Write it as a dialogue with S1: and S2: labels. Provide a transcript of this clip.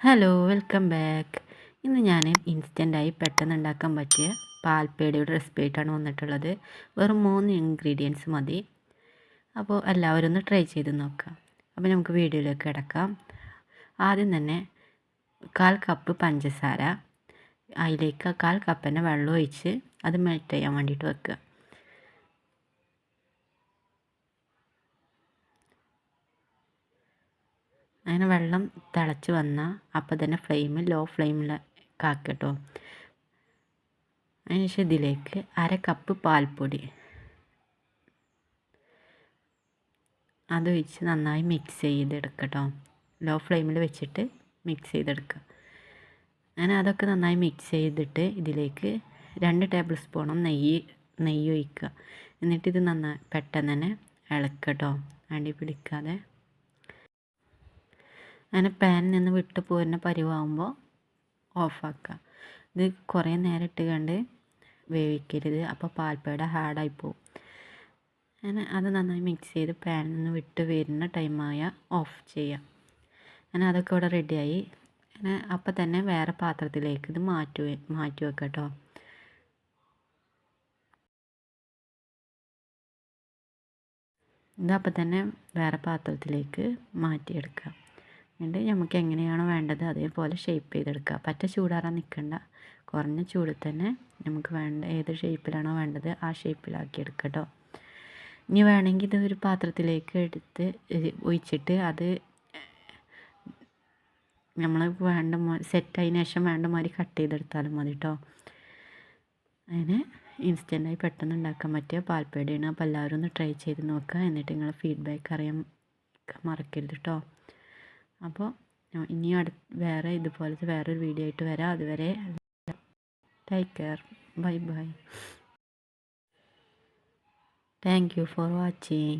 S1: Hello welcome back. ഇന്ന് ഞാൻ ഇൻസ്റ്റൻ്റായി പെട്ടെന്ന് ഉണ്ടാക്കാൻ പറ്റിയ പാൽപ്പേടയുടെ റെസിപ്പി ആയിട്ടാണ് വന്നിട്ടുള്ളത്. വെറും 3 ഇൻഗ്രീഡിയൻസ് മതി. അപ്പോൾ എല്ലാവരും ഒന്ന് ട്രൈ ചെയ്ത് നോക്കാം. അപ്പോൾ നമുക്ക് വീഡിയോയിലേക്ക് കിടക്കാം. ആദ്യം തന്നെ 1/4 കപ്പ് പഞ്ചസാര, അതിലേക്ക് 1/4 കപ്പ് തന്നെ വെള്ളം ഒഴിച്ച് അത് മെൽറ്റ് ചെയ്യാൻ വേണ്ടിയിട്ട് വെക്കുക. അങ്ങനെ വെള്ളം തിളച്ച് വന്നാൽ അപ്പോൾ തന്നെ ലോ ഫ്ലെയിമിലേക്ക് ആക്കുക കേട്ടോ. അതിനുശേഷം ഇതിലേക്ക് 1/2 കപ്പ് പാൽപ്പൊടി അതൊഴിച്ച് നന്നായി മിക്സ് ചെയ്തെടുക്കുക കേട്ടോ. ലോ ഫ്ലെയിമിൽ വെച്ചിട്ട് മിക്സ് ചെയ്തെടുക്കുക. അങ്ങനെ അതൊക്കെ നന്നായി മിക്സ് ചെയ്തിട്ട് ഇതിലേക്ക് 2 ടേബിൾ സ്പൂണും നെയ്യ് ഒഴിക്കുക. എന്നിട്ട് ഇത് നന്നായി പെട്ടെന്ന് തന്നെ ഇളക്കുക കേട്ടോ, അടി പിടിക്കാതെ. അങ്ങനെ പാനിൽ നിന്ന് വിട്ട് പോരുന്ന പരിവാകുമ്പോൾ ഓഫാക്കുക. ഇത് കുറേ നേരം ഇട്ട് കണ്ട് വേവിക്കരുത്, അപ്പോൾ പാൽപ്പേട ഹാർഡായി പോകും. അങ്ങനെ അത് നന്നായി മിക്സ് ചെയ്ത് പാനിൽ നിന്ന് വിട്ട് വരുന്ന ടൈമായ ഓഫ് ചെയ്യാം. അങ്ങനെ അതൊക്കെ ഇവിടെ റെഡിയായി. അങ്ങനെ അപ്പം തന്നെ വേറെ പാത്രത്തിലേക്ക് ഇത് മാറ്റി വെക്കാം കേട്ടോ. ഇതപ്പം തന്നെ വേറെ പാത്രത്തിലേക്ക് മാറ്റിയെടുക്കുക. എന്നിട്ട് നമുക്ക് എങ്ങനെയാണോ വേണ്ടത് അതേപോലെ ഷേപ്പ് ചെയ്തെടുക്കുക. പറ്റ ചൂടാറാൻ നിൽക്കണ്ട, കുറഞ്ഞ ചൂടിൽ തന്നെ നമുക്ക് വേണ്ട ഏത് ഷേപ്പിലാണോ വേണ്ടത് ആ ഷേപ്പിലാക്കി എടുക്കുക കേട്ടോ. ഇനി വേണമെങ്കിൽ ഇത് ഒരു പാത്രത്തിലേക്ക് എടുത്ത് ഒഴിച്ചിട്ട് അത് നമ്മൾ സെറ്റായതിനു ശേഷം വേണ്ട മാതിരി കട്ട് ചെയ്തെടുത്താലും മതി കേട്ടോ. അതിന് ഇൻസ്റ്റൻ്റായി പെട്ടെന്ന് ഉണ്ടാക്കാൻ പറ്റിയ പാൽപ്പേടയാണ്. അപ്പോൾ എല്ലാവരും ഒന്ന് ട്രൈ ചെയ്ത് നോക്കുക. എന്നിട്ട് നിങ്ങളെ ഫീഡ്ബാക്ക് അറിയാൻ മറക്കരുത് കേട്ടോ. അപ്പോൾ ഇനി വേറെ ഇതുപോലത്തെ വേറൊരു വീഡിയോ ആയിട്ട് വരാം. അതുവരെ take care, bye bye. Thank you for watching.